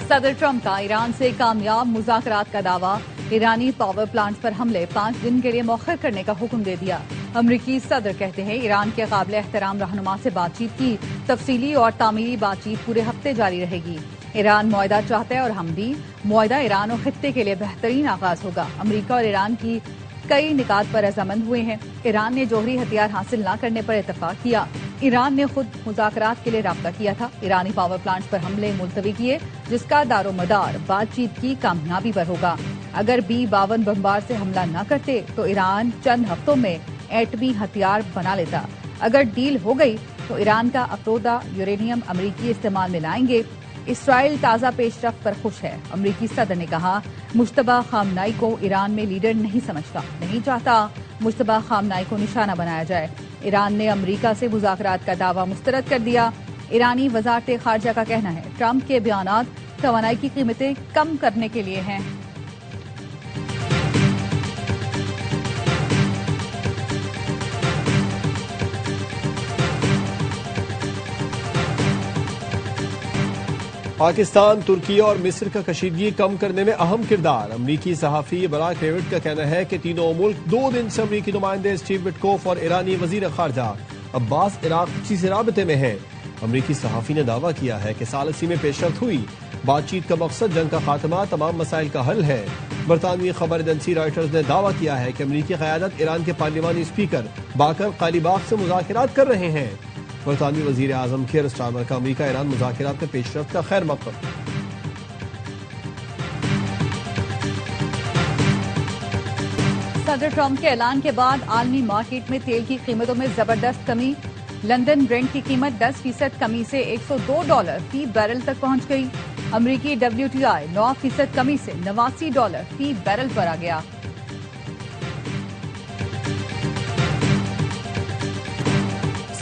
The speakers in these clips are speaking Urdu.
صدر ٹرمپ کا ایران سے کامیاب مذاکرات کا دعویٰ، ایرانی پاور پلانٹ پر حملے 5 دن کے لیے مؤخر کرنے کا حکم دے دیا۔ امریکی صدر کہتے ہیں ایران کے قابل احترام رہنما سے بات چیت کی، تفصیلی اور تعمیری بات چیت پورے ہفتے جاری رہے گی۔ ایران معاہدہ چاہتا ہے اور ہم بھی۔ معاہدہ ایران اور خطے کے لیے بہترین آغاز ہوگا۔ امریکہ اور ایران کی کئی نکات پر رضامند ہوئے ہیں۔ ایران نے جوہری ہتھیار حاصل نہ کرنے پر اتفاق کیا۔ ایران نے خود مذاکرات کے لیے رابطہ کیا تھا۔ ایرانی پاور پلانٹ پر حملے ملتوی کیے، جس کا دار و مدار بات چیت کی کامیابی پر ہوگا۔ اگر B-52 بمبار سے حملہ نہ کرتے تو ایران چند ہفتوں میں ایٹمی ہتھیار بنا لیتا۔ اگر ڈیل ہو گئی تو ایران کا افروزہ یورینیم امریکی استعمال میں لائیں گے۔ اسرائیل تازہ پیش رفت پر خوش ہے۔ امریکی صدر نے کہا مجتبی خامنائی کو ایران میں لیڈر نہیں سمجھتا، نہیں چاہتا مجتبی خامنائی کو نشانہ بنایا جائے۔ ایران نے امریکہ سے مذاکرات کا دعویٰ مسترد کر دیا۔ ایرانی وزارت خارجہ کا کہنا ہے ٹرمپ کے بیانات توانائی کی قیمتیں کم کرنے کے لیے ہیں۔ پاکستان، ترکی اور مصر کا کشیدگی کم کرنے میں اہم کردار۔ امریکی صحافی براک ڈیوڈ کا کہنا ہے کہ تینوں ملک 2 دن سے امریکی نمائندے اسٹیو وٹکوف اور ایرانی وزیر خارجہ عباس عراقچی سے رابطے میں ہیں۔ امریکی صحافی نے دعویٰ کیا ہے کہ ثالثی میں پیش رفت ہوئی۔ بات چیت کا مقصد جنگ کا خاتمہ، تمام مسائل کا حل ہے۔ برطانوی خبر ایجنسی رائٹرز نے دعویٰ کیا ہے کہ امریکی قیادت ایران کے پارلیمانی اسپیکر باقر قالیباف سے مذاکرات کر رہے ہیں۔ برطانوی وزیر اعظم کیئر سٹارمر کا امریکہ ایران مذاکرات میں پیش رفت کا خیر مقدم۔ صدر ٹرمپ کے اعلان کے بعد عالمی مارکیٹ میں تیل کی قیمتوں میں زبردست کمی۔ لندن برینٹ کی قیمت 10% کمی سے $102 فی بیرل تک پہنچ گئی۔ امریکی WTI 9% کمی سے $89 فی بیرل پر آ گیا۔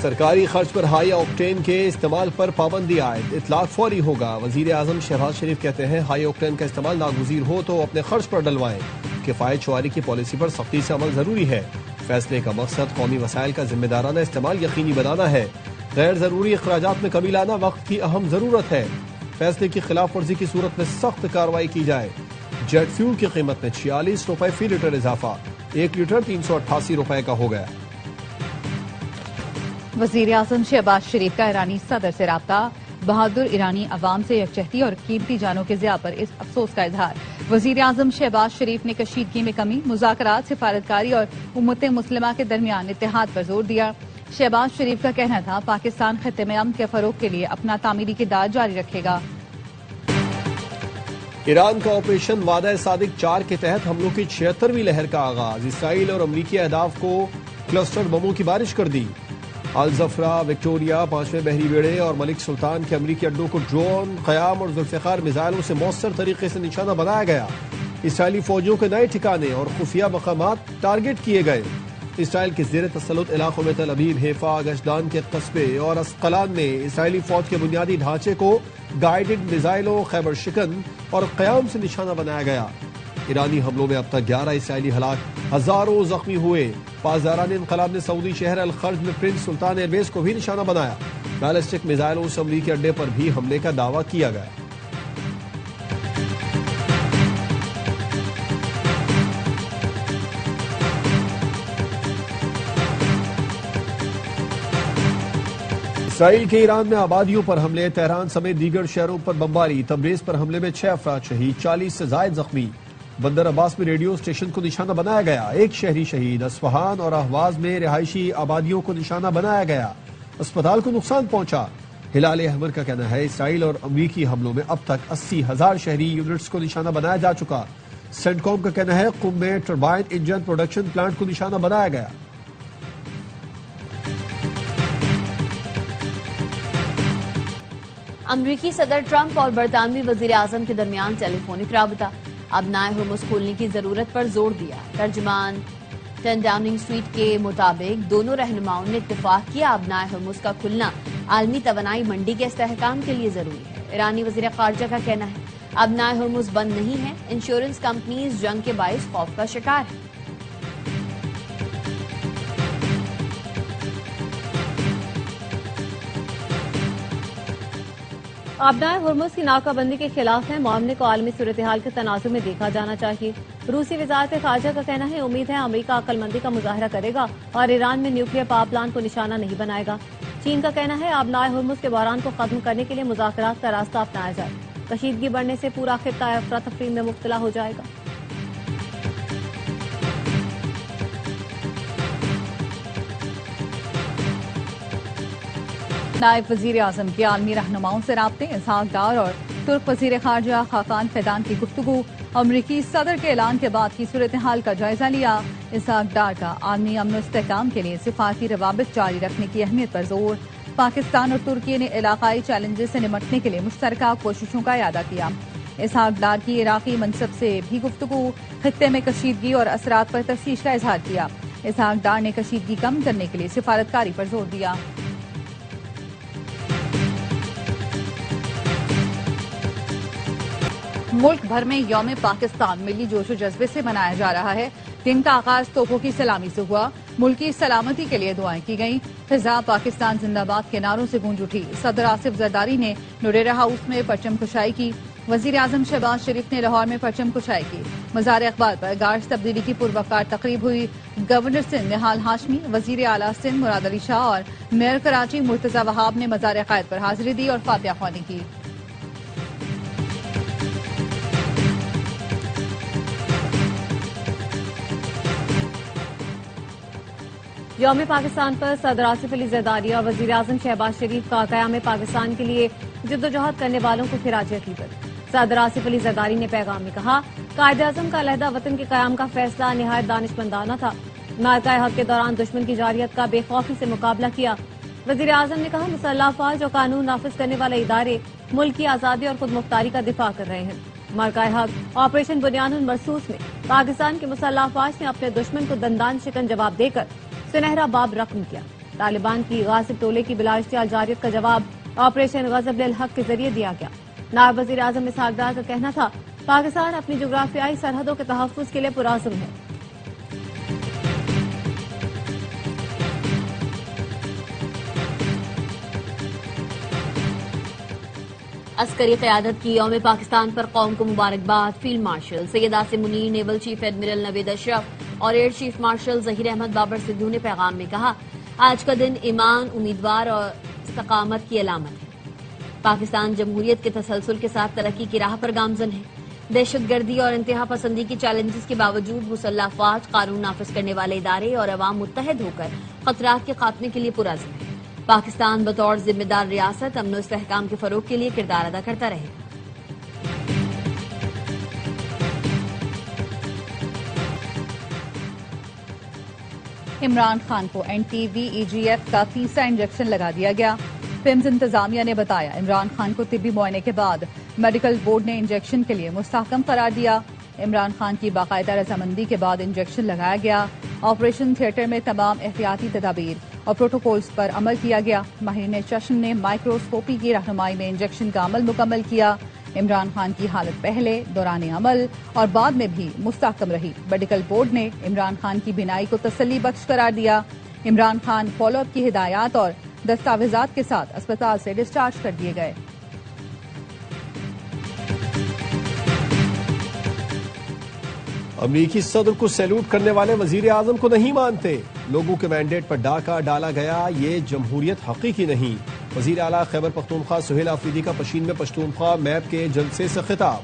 سرکاری خرچ پر ہائی آکٹین کے استعمال پر پابندی عائد، اطلاق فوری ہوگا۔ وزیر اعظم شہباز شریف کہتے ہیں ہائی آکٹین کا استعمال ناگزیر ہو تو اپنے خرچ پر ڈلوائیں۔ کفایت شعاری کی پالیسی پر سختی سے عمل ضروری ہے۔ فیصلے کا مقصد قومی وسائل کا ذمہ دارانہ استعمال یقینی بنانا ہے۔ غیر ضروری اخراجات میں کمی لانا وقت کی اہم ضرورت ہے۔ فیصلے کی خلاف ورزی کی صورت میں سخت کارروائی کی جائے۔ جیٹ فیول کی قیمت میں $46 فی لیٹر اضافہ، 1 لیٹر $388 کا ہو گیا۔ وزیر اعظم شہباز شریف کا ایرانی صدر سے رابطہ، بہادر ایرانی عوام سے یکجہتی اور قیمتی جانوں کے ضیاع پر اس افسوس کا اظہار۔ وزیر اعظم شہباز شریف نے کشیدگی میں کمی، مذاکرات، سفارتکاری اور امت مسلمہ کے درمیان اتحاد پر زور دیا۔ شہباز شریف کا کہنا تھا پاکستان خطے میں امن کے فروغ کے لیے اپنا تعمیری کردار جاری رکھے گا۔ ایران کا آپریشن وعدہ صادق 4 کے تحت حملوں کی 76ویں لہر کا آغاز، اسرائیل اور امریکی اہداف کو کلسٹر بموں کی بارش کر دی۔ الزفرا، وکٹوریا، 5ویں بحری بیڑے اور ملک سلطان کے امریکی اڈوں کو ڈرون، قیام اور ذوالفقار میزائلوں سے مؤثر طریقے سے نشانہ بنایا گیا۔ اسرائیلی فوجیوں کے نئے ٹھکانے اور خفیہ مقامات ٹارگٹ کیے گئے۔ اسرائیل کے زیر تسلط علاقوں میں تل ابیب، حیفا، گشدان کے قصبے اور اسقلان میں اسرائیلی فوج کے بنیادی ڈھانچے کو گائیڈڈ میزائلوں، خیبر شکن اور قیام سے نشانہ بنایا گیا۔ ایرانی حملوں میں اب تک 11 اسرائیلی ہلاک، ہزاروں زخمی ہوئے۔ پاسداران انقلاب نے سعودی شہر الخرج میں پرنس سلطان ایئر بیس کو بھی نشانہ بنایا۔ بیلسٹک میزائلوں سے امریکی اڈے پر بھی حملے کا دعویٰ کیا گیا۔ اسرائیل کے ایران میں آبادیوں پر حملے، تہران سمیت دیگر شہروں پر بمباری، تبریز پر حملے میں 6 افراد شہید، 40 سے زائد زخمی۔ بندر عباس میں ریڈیو اسٹیشن کو نشانہ بنایا گیا، 1 شہری شہید۔ اصفہان اور اہواز میں رہائشی آبادیوں کو نشانہ بنایا گیا، اسپتال کو نقصان پہنچا۔ ہلال احمر کا کہنا ہے اسرائیل اور امریکی حملوں میں اب تک 80,000 شہری یونٹس کو نشانہ بنایا جا چکا۔ سینٹ کام کا کہنا ہے قم میں ٹربائن انجن پروڈکشن پلانٹ کو نشانہ بنایا گیا۔ امریکی صدر ٹرمپ اور برطانوی وزیر اعظم کے درمیان ٹیلی فونک رابطہ، ابنائے ہرمز کھولنے کی ضرورت پر زور دیا۔ ترجمان 10 ڈاؤننگ اسٹریٹ کے مطابق دونوں رہنماؤں نے اتفاق کیا ابنائے ہرمز کا کھلنا عالمی توانائی منڈی کے استحکام کے لیے ضروری ہے۔ ایرانی وزیر خارجہ کا کہنا ہے ابنائے ہرمز بند نہیں ہے، انشورنس کمپنیز جنگ کے باعث خوف کا شکار ہیں۔ آبنائے ہرمز کی ناکہ کے خلاف ہیں، معاملے کو عالمی صورتحال کے تناظر میں دیکھا جانا چاہیے۔ روسی وزارت خارجہ کا کہنا ہے امید ہے امریکہ عقل مندی کا مظاہرہ کرے گا اور ایران میں نیوکلیئر پاور پلانٹ کو نشانہ نہیں بنائے گا۔ چین کا کہنا ہے آبنائے ہرمز کے بحران کو ختم کرنے کے لیے مذاکرات کا راستہ اپنایا جائے، کشیدگی بڑھنے سے پورا خطہ افراتفری میں مبتلا ہو جائے گا۔ نائب وزیر اعظم کے عالمی رہنماؤں سے رابطے، اسحاق ڈار اور ترک وزیر خارجہ خاقان فیدان کی گفتگو، امریکی صدر کے اعلان کے بعد کی صورتحال کا جائزہ لیا۔ اسحاق ڈار کا عالمی امن و استحکام کے لیے سفارتی روابط جاری رکھنے کی اہمیت پر زور۔ پاکستان اور ترکی نے علاقائی چیلنجز سے نمٹنے کے لیے مشترکہ کوششوں کا اعادہ کیا۔ اسحاق ڈار کی عراقی منصب سے بھی گفتگو، خطے میں کشیدگی اور اثرات پر تشویش کا اظہار کیا۔ اسحاق ڈار نے کشیدگی کم کرنے کے لیے سفارتکاری پر زور دیا۔ ملک بھر میں یوم پاکستان ملی جوش و جذبے سے منایا جا رہا ہے۔ دن کا آغاز توپوں کی سلامی سے ہوا، ملکی سلامتی کے لیے دعائیں کی گئیں، فضا پاکستان زندہ باد کے نعروں سے گونج اٹھی۔ صدر آصف زرداری نے نوریرا ہاؤس میں پرچم کشائی کی، وزیر اعظم شہباز شریف نے لاہور میں پرچم کشائی کی۔ مزار اقبال پر گارڈز تبدیلی کی پروقار تقریب ہوئی۔ گورنر سندھ نہال ہاشمی، وزیر اعلیٰ سندھ مراد علی شاہ اور میئر کراچی مرتضی وہاب نے مزار قائد پر حاضری دی اور فاتحہ خوانی کی۔ یوم پاکستان پر صدر آصف علی زرداری اور وزیر اعظم شہباز شریف کا قیام پاکستان کے لیے جدوجہد کرنے والوں کو خراج عقیدت۔ صدر آصف علی زرداری نے پیغام میں کہا، قائد اعظم کا علیحدہ وطن کے قیام کا فیصلہ نہایت دانشمندانہ تھا۔ معرکہ حق کے دوران دشمن کی جارحیت کا بے خوفی سے مقابلہ کیا۔ وزیر اعظم نے کہا، مسلح افواج اور قانون نافذ کرنے والے ادارے ملک کی آزادی اور خود مختاری کا دفاع کر رہے ہیں۔ معرکہ حق آپریشن بنیان المرصوص میں پاکستان کے مسلح افواج نے اپنے دشمن کو دندان شکن جواب دے کر سنہرا باب رقم کیا۔ طالبان کی غاصب ٹولے کی بلا اشتعال جارحیت کا جواب آپریشن غضب للحق کے ذریعے دیا گیا۔ نائب وزیر اعظم اسحاق ڈار کا کہنا تھا، پاکستان اپنی جغرافیائی سرحدوں کے تحفظ کے لیے پرعزم ہے۔ عسکری قیادت کی یوم پاکستان پر قوم کو مبارکباد۔ Field marshal Syed Asim Munir, naval chief admiral Naveed Ashraf اور air chief marshal Zaheer Ahmed Babar Sidhu نے پیغام میں کہا، آج کا دن ایمان، امیدوار اور استقامت کی علامت ہے۔ پاکستان جمہوریت کے تسلسل کے ساتھ ترقی کی راہ پر گامزن ہے۔ دہشت گردی اور انتہا پسندی کی چیلنجز کے باوجود مسلح افواج، قانون نافذ کرنے والے ادارے اور عوام متحد ہو کر خطرات کے خاتمے کے لیے پرعزم ہے۔ پاکستان بطور ذمہ دار ریاست امن و استحکام کے فروغ کے لیے کردار ادا کرتا رہے گا۔ عمران خان کو NTVEGF کا تیسرا انجیکشن لگا دیا گیا۔ پیمز انتظامیہ نے بتایا، عمران خان کو طبی معائنے کے بعد میڈیکل بورڈ نے انجیکشن کے لیے مستحکم قرار دیا۔ عمران خان کی باقاعدہ رضامندی کے بعد انجیکشن لگایا گیا۔ آپریشن تھیٹر میں تمام احتیاطی تدابیر اور پروٹوکولز پر عمل کیا گیا۔ ماہرین چشم نے مائکروسکوپی کی رہنمائی میں انجیکشن کا عمل مکمل کیا۔ عمران خان کی حالت پہلے، دوران عمل اور بعد میں بھی مستحکم رہی۔ میڈیکل بورڈ نے عمران خان کی بینائی کو تسلی بخش قرار دیا۔ عمران خان فالو اپ کی ہدایات اور دستاویزات کے ساتھ اسپتال سے ڈسچارج کر دیے گئے۔ امریکی صدر کو سیلوٹ کرنے والے وزیر اعظم کو نہیں مانتے، لوگوں کے مینڈیٹ پر ڈاکہ ڈالا گیا، یہ جمہوریت حقیقی نہیں۔ وزیر اعلیٰ خیبر پختونخوا سہیل آفریدی کا پشین میں پشتونخوا میپ کے جلسے سے خطاب،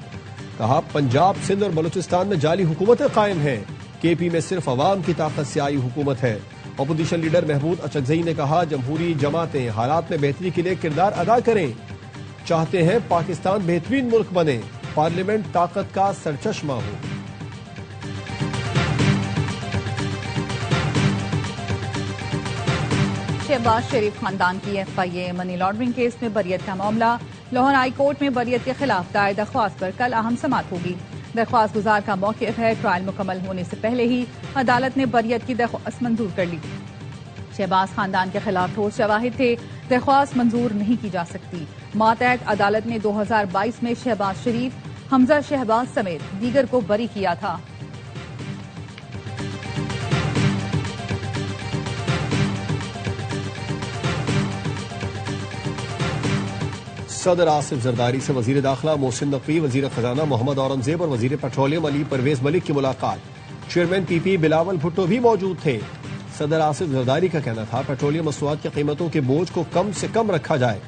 کہا پنجاب، سندھ اور بلوچستان میں جعلی حکومتیں قائم ہیں، KP میں صرف عوام کی طاقت سے آئی حکومت ہے۔ اپوزیشن لیڈر محمود اچکزئی نے کہا جمہوری جماعتیں حالات میں بہتری کے لیے کردار ادا کریں، چاہتے ہیں پاکستان بہترین ملک بنے، پارلیمنٹ طاقت کا سرچشمہ ہو۔ شہباز شریف خاندان کی FIA منی لانڈرنگ کیس میں بریت کا معاملہ، لاہور ہائی کورٹ میں بریت کے خلاف دائر درخواست پر کل اہم سماعت ہوگی۔ درخواست گزار کا موقف ہے ٹرائل مکمل ہونے سے پہلے ہی عدالت نے بریت کی درخواست منظور کر لی۔ شہباز خاندان کے خلاف ٹھوس شواہد تھے، درخواست منظور نہیں کی جا سکتی۔ ماتحت عدالت نے 2022 میں شہباز شریف، حمزہ شہباز سمیت دیگر کو بری کیا تھا۔ صدر آصف زرداری سے وزیر داخلہ محسن نقوی، وزیر خزانہ محمد اورنگزیب اور وزیر پیٹرولیم علی پرویز ملک کی ملاقات۔ چیئرمین پی پی بلاول بھٹو بھی موجود تھے۔ صدر آصف زرداری کا کہنا تھا پیٹرولیم مصنوعات کی قیمتوں کے بوجھ کو کم سے کم رکھا جائے،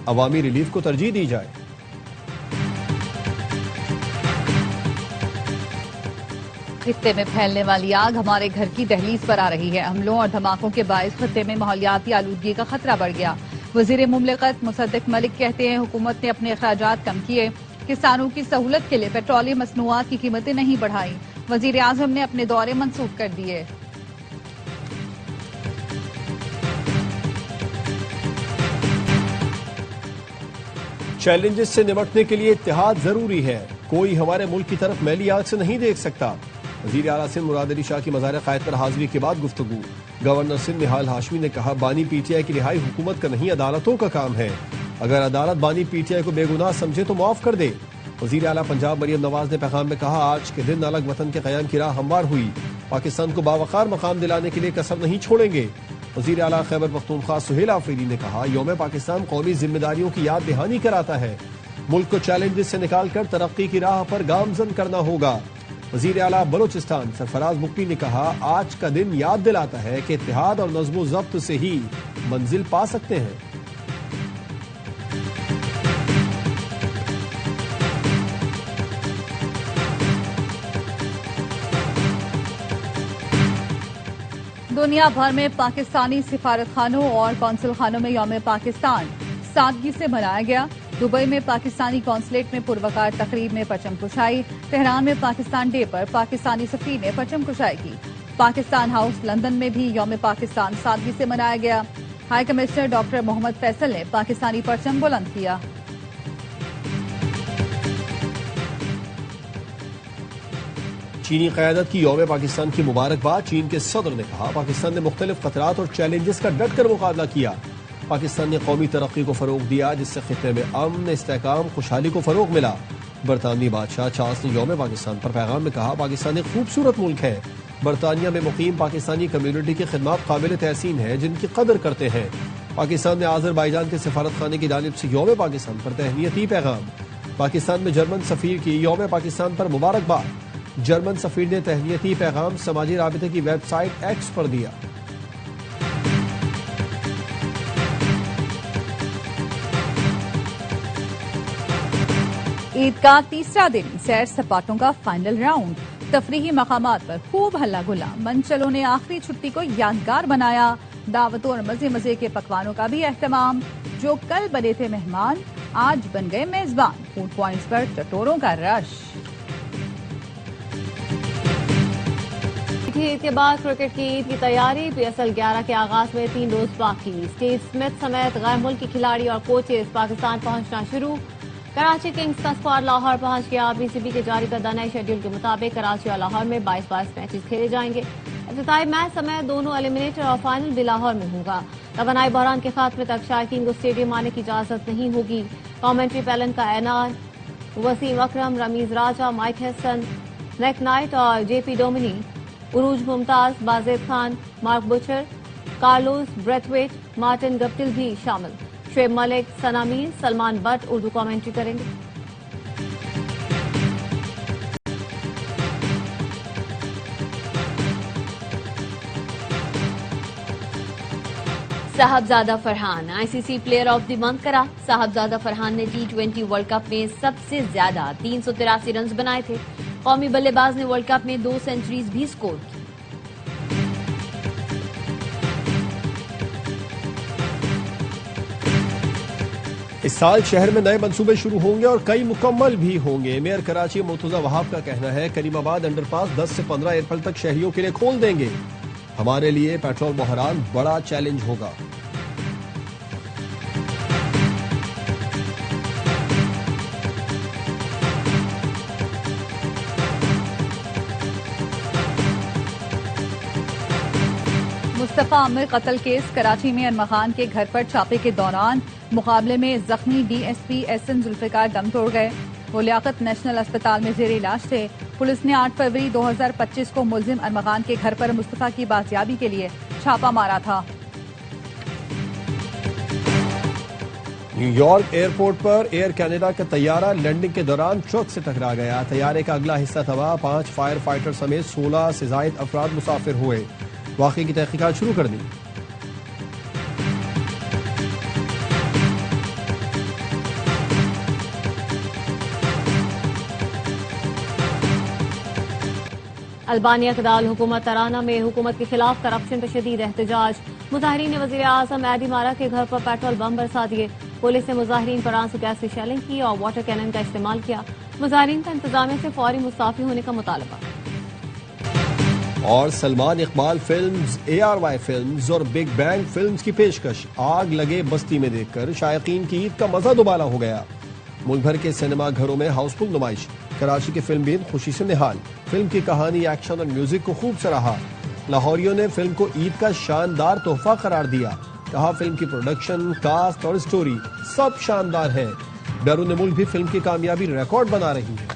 عوامی ریلیف کو ترجیح دی جائے۔ خطے میں پھیلنے والی آگ ہمارے گھر کی دہلیز پر آ رہی ہے۔ حملوں اور دھماکوں کے باعث خطے میں ماحولیاتی آلودگی کا خطرہ بڑھ گیا۔ وزیر مملکت مصدق ملک کہتے ہیں حکومت نے اپنے اخراجات کم کیے، کسانوں کی سہولت کے لیے پیٹرولیم مصنوعات کی قیمتیں نہیں بڑھائیں۔ وزیر اعظم نے اپنے دورے منسوخ کر دیے۔ چیلنجز سے نمٹنے کے لیے اتحاد ضروری ہے، کوئی ہمارے ملک کی طرف میلی آنکھ سے نہیں دیکھ سکتا۔ وزیر اعلیٰ سندھ مراد علی شاہ کی مزار قائد پر حاضری کے بعد گفتگو۔ گورنر سندھ نہال ہاشمی نے کہا بانی پی ٹی آئی کی رہائی حکومت کا نہیں عدالتوں کا کام ہے، اگر عدالت بانی پی ٹی آئی کو بے گناہ سمجھے تو معاف کر دے۔ وزیر اعلیٰ پنجاب مریم نواز نے پیغام میں کہا آج کے دن الگ وطن کے قیام کی راہ ہموار ہوئی، پاکستان کو باوقار مقام دلانے کے لیے کسر نہیں چھوڑیں گے۔ وزیر اعلیٰ خیبر پختونخوا سہیل آفریدی نے کہا یوم پاکستان قومی ذمہ داریوں کی یاد دہانی کراتا ہے، ملک کو چیلنجز سے نکال کر ترقی کی راہ پر گامزن کرنا ہوگا۔ وزیر اعلیٰ بلوچستان سرفراز بگٹی نے کہا آج کا دن یاد دلاتا ہے کہ اتحاد اور نظم و ضبط سے ہی منزل پا سکتے ہیں۔ دنیا بھر میں پاکستانی سفارت خانوں اور قونصل خانوں میں یوم پاکستان سادگی سے منایا گیا۔ دبئی میں پاکستانی قونصلیٹ میں پروقار تقریب میں پرچم کشائی، تہران میں پاکستان ڈے پر پاکستانی سفیر نے پرچم کشائی کی۔ پاکستان ہاؤس لندن میں بھی یوم پاکستان سادگی سے منایا گیا۔ ہائی کمشنر ڈاکٹر محمد فیصل نے پاکستانی پرچم بلند کیا۔ چینی قیادت کی یوم پاکستان کی مبارکباد۔ چین کے صدر نے کہا پاکستان نے مختلف خطرات اور چیلنجز کا ڈٹ کر مقابلہ کیا، پاکستان نے قومی ترقی کو فروغ دیا جس سے خطے میں امن، استحکام، خوشحالی کو فروغ ملا۔ برطانوی بادشاہ چارلس نے یوم پاکستان پر پیغام میں کہا پاکستان ایک خوبصورت ملک ہے، برطانیہ میں مقیم پاکستانی کمیونٹی کی خدمات قابل تحسین ہیں جن کی قدر کرتے ہیں۔ پاکستان نے آذربائیجان کے سفارت خانے کی جانب سے یوم پاکستان پر تہنیتی پیغام۔ پاکستان میں جرمن سفیر کی یوم پاکستان پر مبارکباد۔ جرمن سفیر نے تہنیتی پیغام سماجی رابطے کی ویب سائٹ ایکس پر دیا۔ عید کا تیسرا دن، سیر سپاٹوں کا فائنل راؤنڈ، تفریحی مقامات پر خوب ہلا گلا۔ منچلوں نے آخری چھٹی کو یادگار بنایا، دعوتوں اور مزے مزے کے پکوانوں کا بھی اہتمام۔ جو کل بنے تھے مہمان آج بن گئے میزبان، فوڈ پوائنٹس پر چٹوروں کا رش۔ عید کے بعد کرکٹ کی عید کی تیاری، پی ایس ایل 11 کے آغاز میں 3 روز باقی۔ اسٹیو اسمتھ سمیت غیر ملکی کھلاڑی اور کوچز پاکستان پہنچنا شروع۔ کراچی کنگز کا اسکواڈ لاہور پہنچ گیا۔ بی سی بی کے جاری کردہ نئے شیڈول کے مطابق کراچی اور لاہور میں 22 میچز کھیلے جائیں گے۔ افتتاحی میچ سمیت دونوں ایلیمنیٹر اور فائنل بھی لاہور میں ہوگا۔ توانائی بحران کے خاتمے تک شائقین کو اسٹیڈیم آنے کی اجازت نہیں ہوگی۔ کامنٹری پیلن کا اعلان، Wasim Akram, Rameez Raja, Mike Hesson, Nick Knight اور J P Duminy, Urooj Mumtaz, Bazid Khan, Mark Butcher, Carlos Brathwaite, Martin Guptill بھی شامل۔ شعیب ملک، ثنا میر، سلمان بٹ اردو کامنٹری کریں گے۔ Sahibzada Farhan I C C player of the month قرار۔ صاحبزادہ فرحان نے T20 ورلڈ کپ میں سب سے زیادہ 383 رنز بنائے تھے۔ قومی بلے باز نے ورلڈ کپ میں 2 سینچریز بھی سکور کی۔ اس سال شہر میں نئے منصوبے شروع ہوں گے اور کئی مکمل بھی ہوں گے۔ میئر کراچی مرتضی وہاب کا کہنا ہے کریم آباد انڈر پاس 10 سے 15 اپریل تک شہریوں کے لیے کھول دیں گے۔ ہمارے لیے پیٹرول بحران بڑا چیلنج ہوگا۔ مصطفیٰ عامر قتل کیس، کراچی میں انمہ خان کے گھر پر چھاپے کے دوران مقابلے میں زخمی D S P S M Zulfiqar دم توڑ گئے۔ وہ لیاقت نیشنل اسپتال میں زیر علاج تھے۔ پولیس نے 8 فروری 2025 کو ملزم انمہ خان کے گھر پر مصطفیٰ کی بازیابی کے لیے چھاپہ مارا تھا۔ نیو یارک ایئرپورٹ پر ایئر کینیڈا کا طیارہ لینڈنگ کے دوران ٹرک سے ٹکرا گیا. طیارے کا اگلا حصہ تباہ, 5 فائر فائٹر سمیت 16 سے زائد افراد مسافر ہوئے. واقعے کی تحقیقات شروع کر دی. البانیہ کے دارالحکومت ترانہ میں حکومت کے خلاف کرپشن پر شدید احتجاج. مظاہرین نے وزیر اعظم ایڈی مارا کے گھر پر پیٹرول بم برسا دیے. پولیس نے مظاہرین پر آنسو گیس کی شیلنگ کی اور واٹر کینن کا استعمال کیا. مظاہرین کا انتظامیہ سے فوری مستعفی ہونے کا مطالبہ. اور Salman Iqbal films, ARY films اور بگ بینگ فلمز کی پیشکش آگ لگے بستی میں دیکھ کر شائقین کی عید کا مزہ دوبالا ہو گیا. ملک بھر کے سینما گھروں میں ہاؤس فل نمائش. کراچی کے فلم بین خوشی سے نہال. فلم کی کہانی, ایکشن اور میوزک کو خوب سراہا. لاہوریوں نے فلم کو عید کا شاندار تحفہ قرار دیا. کہا فلم کی پروڈکشن, کاسٹ اور سٹوری سب شاندار ہے. بیرون ملک بھی فلم کی کامیابی ریکارڈ بنا رہی ہے.